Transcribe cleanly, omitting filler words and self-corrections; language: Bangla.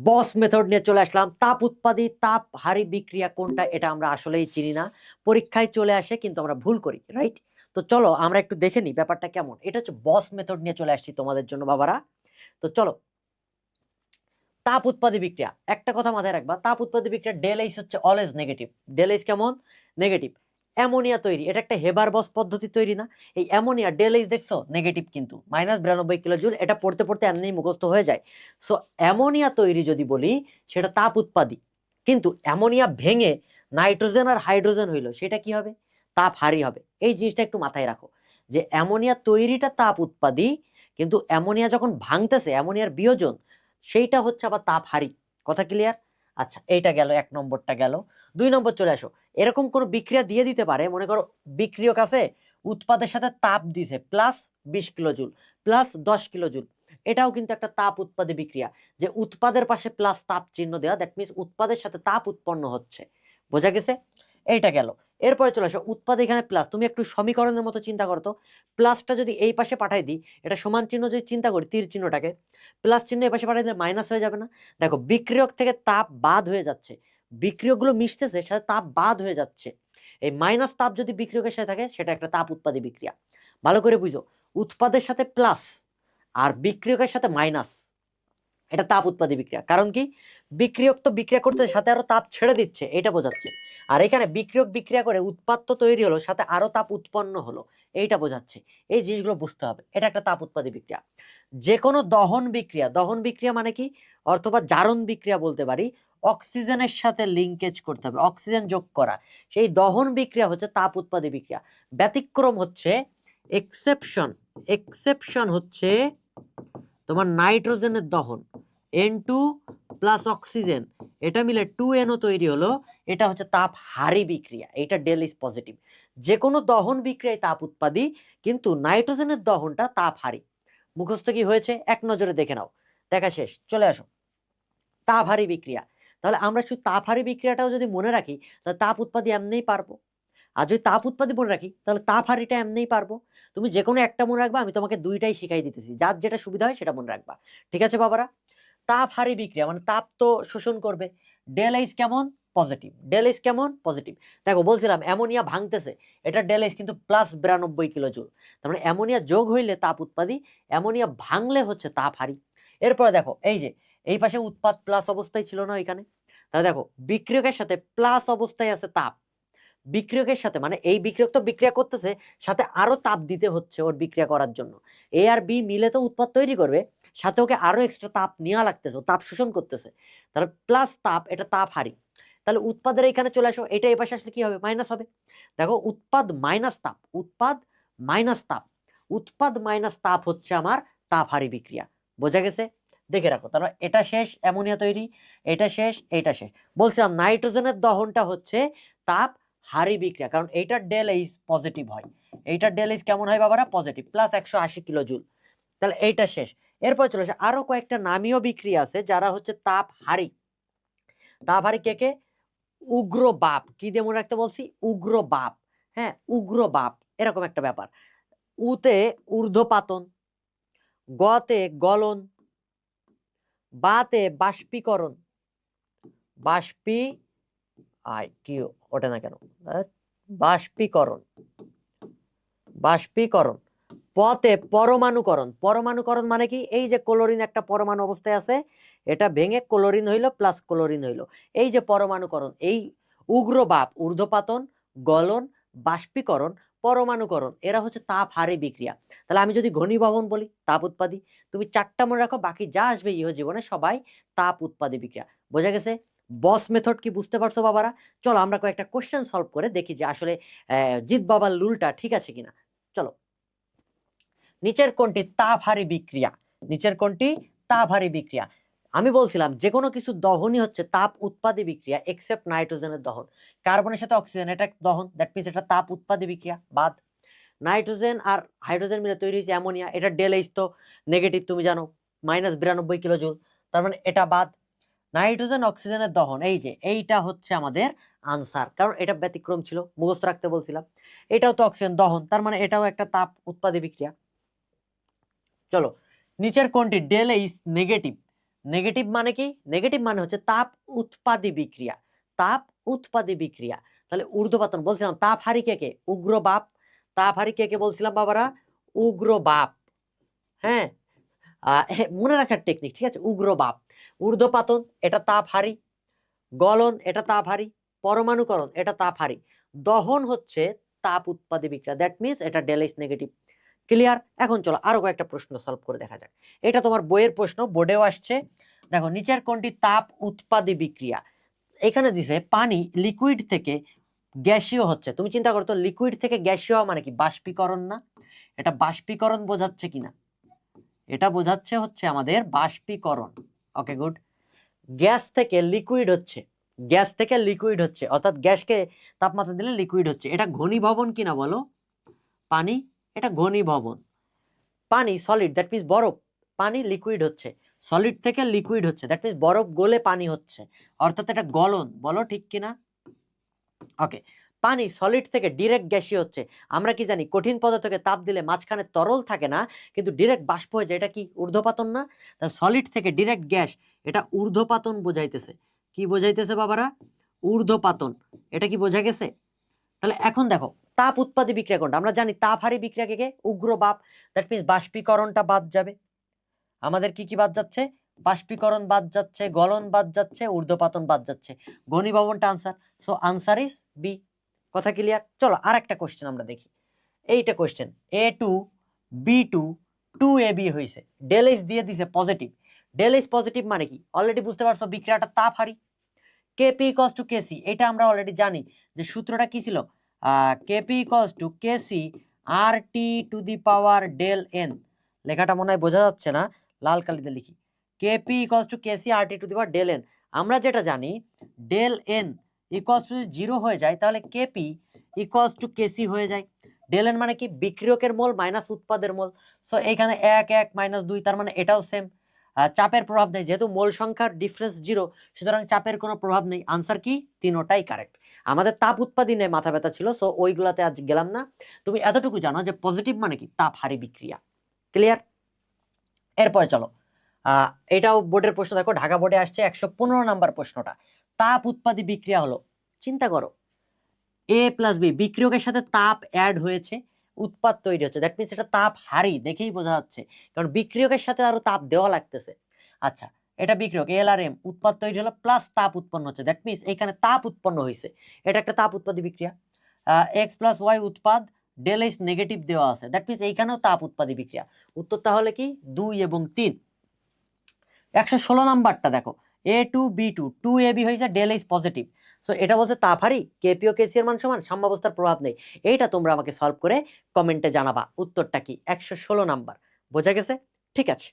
বস মেথড নিয়ে চলে আসলাম। তাপ উৎপাদী তাপ হারি বিক্রিয়া কোনটা এটা আমরা আসলেই চিনি না, পরীক্ষায় চলে আসে কিন্তু আমরা ভুল করি, রাইট? তো চলো আমরা একটু দেখে নিই ব্যাপারটা কেমন। এটা হচ্ছে বস মেথড নিয়ে চলে আসছি তোমাদের জন্য বাবারা। তো চলো, তাপ উৎপাদী বিক্রিয়া, একটা কথা মাথায় রাখবা, তাপ উৎপাদী বিক্রিয়া ডেল এইচ হচ্ছে অলওয়েজ নেগেটিভ। ডেল এইচ কেমন? নেগেটিভ। অ্যামোনিয়া তৈরি, এটা একটা হেবার বস পদ্ধতি তৈরি না? এই অ্যামোনিয়া ডেল এইচ দেখছো নেগেটিভ, কিন্তু -92 কিলোজুল, এটা পড়তে পড়তে এমনি মুখস্থ হয়ে যায়। সো অ্যামোনিয়া তৈরি যদি বলি সেটা তাপ উৎপাদী, কিন্তু অ্যামোনিয়া ভেঙে নাইট্রোজেন আর হাইড্রোজেন হইলো সেটা কি হবে? তাপ হারি হবে। এই জিনিসটা একটু মাথায় রাখো যে অ্যামোনিয়া তৈরিটা তাপ উৎপাদী, কিন্তু অ্যামোনিয়া যখন ভাঙতেছে, অ্যামোনিয়ার বিয়োজন, সেইটা হচ্ছে আবার তাপ হারি। কথা ক্লিয়ার? আচ্ছা, এইটা গেল, এক নম্বরটা গেল। 2 নম্বর চলে আসো। এরকম কোন বিক্রিয়া দিয়ে দিতে পারে, মনে করো বিক্রিয়ক আছে, উৎপাদের সাথে তাপ দিছে +20 কিলোজুল, +10 কিলোজুল, এটাও কিন্তু একটা তাপ উৎপাদী বিক্রিয়া। যে উৎপাদের পাশে প্লাস তাপ চিহ্ন দেওয়া, দ্যাট মিনস উৎপাদের সাথে তাপ উৎপন্ন হচ্ছে। বোঝা গেছে? এইটা গেল। এরপরে চলে আসো, উৎপাদ এখানে প্লাস, তুমি একটু সমীকরণের মতো চিন্তা করো তো। প্লাসটা যদি এই পাশে পাঠাই দিই, এটা সমান চিহ্ন যদি চিন্তা করি, তীর চিহ্নটাকে প্লাস চিহ্ন এই পাশে পাঠিয়ে দিলে মাইনাস হয়ে যাবে না? দেখো বিক্রিয়ক থেকে তাপ বাদ হয়ে যাচ্ছে, বিক্রিয়কগুলো মিশতেছে, সাথে তাপ বাদ হয়ে যাচ্ছে। এই মাইনাস তাপ যদি বিক্রিয়কের সাথে থাকে সেটা একটা তাপ উৎপাদী বিক্রিয়া। ভালো করে বুঝো, উৎপাদের সাথে প্লাস আর বিক্রিয়কের সাথে মাইনাস, এটা তাপ উৎপাদী বিক্রিয়া। কারণ কি? বিক্রিয়ক তো বিক্রিয়া করতে সাথে আরো তাপ ছেড়ে দিচ্ছে, এটা বোঝাচ্ছে। আর এখানে বিক্রিয়ক বিক্রিয়া করে উৎপাদ তো তৈরি হলো, সাথে আরো তাপ উৎপন্ন হলো, এইটা বোঝাচ্ছে। এই জিনিসগুলো বুঝতে হবে, এটা একটা তাপ উৎপাদী বিক্রিয়া। যে কোনো দহন বিক্রিয়া, দহন বিক্রিয়া মানে কি, অথবা জারণ বিক্রিয়া বলতে পারি, অক্সিজেনের সাথে লিঙ্কেজ করতে হবে, অক্সিজেন যোগ করা, সেই দহন বিক্রিয়া হচ্ছে তাপ উৎপাদী বিক্রিয়া। ব্যতিক্রম হচ্ছে, এক্সেপশন, এক্সেপশন হচ্ছে তোমার নাইট্রোজেনের দহন, N2 প্লাস অক্সিজেন, এটা মিলে 2NO তৈরি হলো, এটা হচ্ছে তাপ হারি বিক্রিয়া, এটা ডেল ইজ পজিটিভ। যে কোনো দহন বিক্রিয়ায় তাপ উৎপাদী, কিন্তু নাইট্রোজেনের দহনটা তাপ হারি। মুখস্থ কি হয়েছে এক নজরে দেখে নাও। দেখা শেষ, চলে আসো তাপ হারি বিক্রিয়া। তাহলে আমরা শুধু তাপ হারি বিক্রিয়াটাও যদি মনে রাখি, তাহলে তাপ উৎপাদী এমনিই পারবো। আর যদি তাপ উৎপাদী মনে রাখি, তাহলে তাপ হারিটা এমনিই পারবো। তুমি যে কোনো একটা মনে রাখবা, আমি তোমাকে দুইটাই শিখাই দিতেছি, যার যেটা সুবিধা হয় সেটা মনে রাখবা। ঠিক আছে বাবারা? তাপ হারি বিক্রিয়া মানে তাপ তো শোষণ করবে। ডেল এইচ কেমন? পজিটিভ। ডেল এইচ কেমন? পজিটিভ। দেখো বলছিলাম অ্যামোনিয়া ভাঙতেছে, এটা ডেল এইচ কিন্তু +92 কিলোজুল। তার মানে অ্যামোনিয়া যোগ হইলে তাপ উৎপাদী, অ্যামোনিয়া ভাঙলে হচ্ছে তাপ হারি। এরপরে দেখো, এই যে এই পাশে উৎপাদ প্লাস অবস্থায় ছিল না এখানে, তাহলে দেখো বিক্রিয়কের সাথে প্লাস অবস্থায় আছে তাপ, বিক্রিয়কের সাথে মানে এই বিক্রিয়ক তো বিক্রিয়া করতেছে, সাথে আরো তাপ দিতে হচ্ছে ওর বিক্রিয়া করার জন্য। এ আর বি মিলে তো উৎপাদ তৈরি করবে, সাথে ওকে আরো এক্সট্রা তাপ নেওয়া লাগতেছে, তাপ শোষণ করতেছে, তাহলে প্লাস তাপ, এটা তাপ হারি। তাহলে উৎপাদের এখানে চলে আসো, এটা এপাশে আসলে কি হবে? মাইনাস হবে। দেখো উৎপাদ মাইনাস তাপ, উৎপাদ মাইনাস তাপ, উৎপাদ মাইনাস তাপ হচ্ছে আমার তাপ হারি বিক্রিয়া। বোঝা গেছে? দেখে রাখো, তাহলে এটা শেষ, অ্যামোনিয়া তৈরি, এটা শেষ, এইটা শেষ। বলছিলাম নাইট্রোজেনের দহনটা হচ্ছে তাপ হারি বিক্রিয়া, কারণ এইটার ডেল এইচ পজিটিভ হয়। এইটার ডেল এইচ কেমন হয় বাবারা? Positive, +180 kilojoule. তাহলে এইটা শেষ। এরপর চলে আসে আরো কয়েকটা নামীয় বিক্রিয়া আছে যারা হচ্ছে তাপ হারি। তাপ হারি কে কে? উগ্র বাপ, কি দিয়ে মনে রাখতে বলছি? উগ্র বাপ। হ্যাঁ, উগ্র বাপ, এরকম একটা ব্যাপার। উতে ঊর্ধ্বপাতন, গতে গলন, বাতে বাষ্পীকরণ, বাষ্পী কি ওঠে না কেন, বাষ্পীকরণ, বাষ্পীকরণ, পথে পরমাণুকরণ। পরমাণুকরণ মানে কি? এই যে ক্লোরিন একটা পরমাণু অবস্থায় আছে, এটা ভেঙে ক্লোরিন হইলো, প্লাস ক্লোরিন হইলো, এই যে পরমাণুকরণ। এই উগ্রভাব, ঊর্ধ্বপাতন, গলন, বাষ্পীকরণ, পরমাণুকরণ, এরা হচ্ছে তাপ হারি বিক্রিয়া। তাহলে আমি যদি ঘনীভবন বলি, তাপ উৎপাদী। তুমি চারটা মনে রাখো, বাকি যা আসবে ইহ জীবনে সবাই তাপ উৎপাদী বিক্রিয়া। বোঝা গেছে? বস মেথড কি বুঝতে পারছো বাবারা? চলো আমরা কয়েকটা কোশ্চেন সলভ করে দেখি যে আসলে জিৎ বাবার লুলটা ঠিক আছে কিনা। চলো, নিচের কোনটি তাপ হারি বিক্রিয়া? নিচের কোনটি তাপ হারি বিক্রিয়া? আমি বলছিলাম যে কোনো কিছু দহনই হচ্ছে তাপ উৎপাদী বিক্রিয়া, এক্সেপ্ট নাইট্রোজেনের দহন। কার্বনের সাথে অক্সিজেন, এটা দহন, দ্যাট মিনস এটা তাপ উৎপাদী বিক্রিয়া, বাদ। নাইট্রোজেন আর হাইড্রোজেন মিলে তৈরি হয়েছে অ্যামোনিয়া, এটা ডেল এইচ তো নেগেটিভ, তুমি জানো, -92 কিলোজুল, তার মানে এটা বাদ। নাইট্রোজেন অক্সিজেনের দহন, এই যে এইটা হচ্ছে আমাদের আনসার, কারণ এটা ব্যতিক্রম ছিল, মুখস্থ রাখতে বলছিলাম। এটাও তো অক্সিজেন দহন, তার মানে এটাও একটা তাপ উৎপাদী বিক্রিয়া। চলো, নিচের কোনটি ডেল এইচ নেগেটিভ? নেগেটিভ মানে কি? নেগেটিভ মানে হচ্ছে তাপ উৎপাদী বিক্রিয়া, তাপ উৎপাদী বিক্রিয়া। তাহলে ঊর্ধ্বপাতন বলছিলাম তাপ হারি কে কে? উগ্র বাপ। তাপ হারি কে কে বলছিলাম বাবারা? উগ্র বাপ। হ্যাঁ, মনে রাখার টেকনিক, ঠিক আছে? উগ্র বাপ। ঊর্ধ্বপাতন এটা তাপ হারি, গলন এটা তাপ হারি, পরমাণুকরণ এটা তাপ হারি, দহন হচ্ছে তাপ উৎপাদী বিক্রিয়া। দ্যাট মিনস এটা ডেল নেগেটিভ। ক্লিয়ার? এখন চলো আরো কয়েকটা প্রশ্ন সলভ করে দেখা যাক। এটা তোমার বইয়ের প্রশ্ন, বোর্ডেও আসছে। দেখো নিচের কোনটি তাপ উৎপাদী বিক্রিয়া? এখানে দিছে পানি লিকুইড থেকে গ্যাসীয় হচ্ছে। তুমি চিন্তা করো তো, লিকুইড থেকে গ্যাসীয় মানে কি? বাষ্পীকরণ না? এটা বাষ্পীকরণ বোঝাচ্ছে কিনা? এটা বোঝাচ্ছে হচ্ছে আমাদের বাষ্পীকরণ। Okay good. গ্যাস থেকে লিকুইড হচ্ছে, গ্যাস থেকে লিকুইড হচ্ছে, অর্থাৎ গ্যাসকে তাপমাত্রা দিলে লিকুইড হচ্ছে। এটা ঘনীভবন কিনা বলো? পানি এটা ঘনীভবন। পানি সলিড, দ্যাট মিনস বরফ। পানি লিকুইড হচ্ছে, সলিড থেকে লিকুইড হচ্ছে, দ্যাট মিনস বরফ গলে পানি হচ্ছে, অর্থাৎ এটা গলন। বলো ঠিক কিনা? ওকে। পানি সলিড থেকে ডিরেক্ট গ্যাসীয় হচ্ছে। আমরা কি জানি? কঠিন পদার্থকে তাপ দিলে মাঝখানে তরল থাকে না, কিন্তু ডিরেক্ট বাষ্প হয়ে যায়। এটা কি? ঊর্ধ্বপাতন না? তা সলিড থেকে ডিরেক্ট গ্যাস, এটা ঊর্ধ্বপাতন বোঝাইতেছে। কি বোঝাইতেছে বাবারা? ঊর্ধ্বপাতন। এটা কি বোঝা গেছে? তাহলে এখন দেখো তাপ উৎপাদী বিক্রিয়া কোনটা? আমরা জানি তাপ হারি বিক্রিয়া কে? উগ্র বাপ। দ্যাট মিনস বাষ্পীকরণটা বাদ যাবে। আমাদের কি কি বাদ যাচ্ছে? বাষ্পীকরণ বাদ যাচ্ছে, গলন বাদ যাচ্ছে, ঊর্ধ্বপাতন বাদ যাচ্ছে, ঘনীভবনটা answer. So answer is B. কথা ক্লিয়ার? চলো আর একটা কোশ্চেন আমরা দেখি। এইটা কোশ্চেন A2 B2 2AB হয়েছে, ডেল এইচ দিয়ে দিছে পজিটিভ। ডেল এইচ পজিটিভ মানে কি? অলরেডি বুঝতে পারছো বিক্রিয়াটা তাপ হারি। কেপি ইকুয়ালস টু কেসি, এটা আমরা অলরেডি জানি যে সূত্রটা কি ছিল? KP equals to KC R T to the power del N. লেখাটা মনে হয় বোঝা যাচ্ছে না, লাল কালিতে লিখি। KP equals to KC R T to the power del N. আমরা যেটা জানি ডেল এন ইকুয়ালস টু 0 হয়ে যায়, তাহলে কেপি ইকুয়ালস টু কেসি হয়ে যায়। ডেল এন মানে কি? বিক্রিয়কের মোল মাইনাস উৎপাদের মোল। সো এইখানে 1 1 মাইনাস 2, তার মানে এটাও সেম। চাপের প্রভাব নেই, যেহেতু মোল সংখ্যার ডিফারেন্স 0, সুতরাং চাপের কোনো প্রভাব নেই। আনসার কি? তিনোটাই কারেক্ট। আমাদের তাপ উৎপাদনে মাথা ব্যথা ছিল, সো ওইগুলাতে আজ গেলাম না। তুমি এতটুকু জানো যে পজিটিভ মানে কি? তাপ হারি বিক্রিয়া। ক্লিয়ার? এরপরে চলো, এটাও বোর্ডের প্রশ্ন। দেখো ঢাকা বোর্ডে আসছে 115 নাম্বার প্রশ্নটা। তাপ উৎপাদী বিক্রিয়া হলো, চিন্তা করো A প্লাস বি, বিক্রিয়কের সাথে তাপ অ্যাড হয়েছে, উৎপাদ তৈরি হচ্ছে। দ্যাট মিনস এটা তাপ হারি, দেখেই বোঝা যাচ্ছে, কারণ বিক্রিয়কের সাথে আরো তাপ দেওয়া লাগতেছে। আচ্ছা, এটা বিক্রিয়ক এল আর এম, উৎপাদ তৈরি হলো প্লাস তাপ উৎপন্ন হচ্ছে, দ্যাট মিনস এখানে তাপ উৎপন্ন হয়েছে। এটা একটা তাপ উৎপাদী বিক্রিয়া। এক্স প্লাস ওয়াই উৎপাদ, ডেল এইচ নেগেটিভ দেওয়া আছে, দ্যাট মিনস এইখানেও তাপ উৎপাদী বিক্রিয়া। উত্তর তাহলে কি? 2 এবং 3। 116 নাম্বারটা দেখো, A2 B2 2AB হয়েছে, ডেল এইচ পজিটিভ। সো এটা বলছে তাপ হারি, কেপি ও কেসি এর মান সমান, সাম্যাবস্থার প্রভাব নেই। এইটা তোমরা আমাকে সলভ করে কমেন্টে জানাবা উত্তরটা কি। 116 নাম্বার। বোঝা গেছে? ঠিক আছে।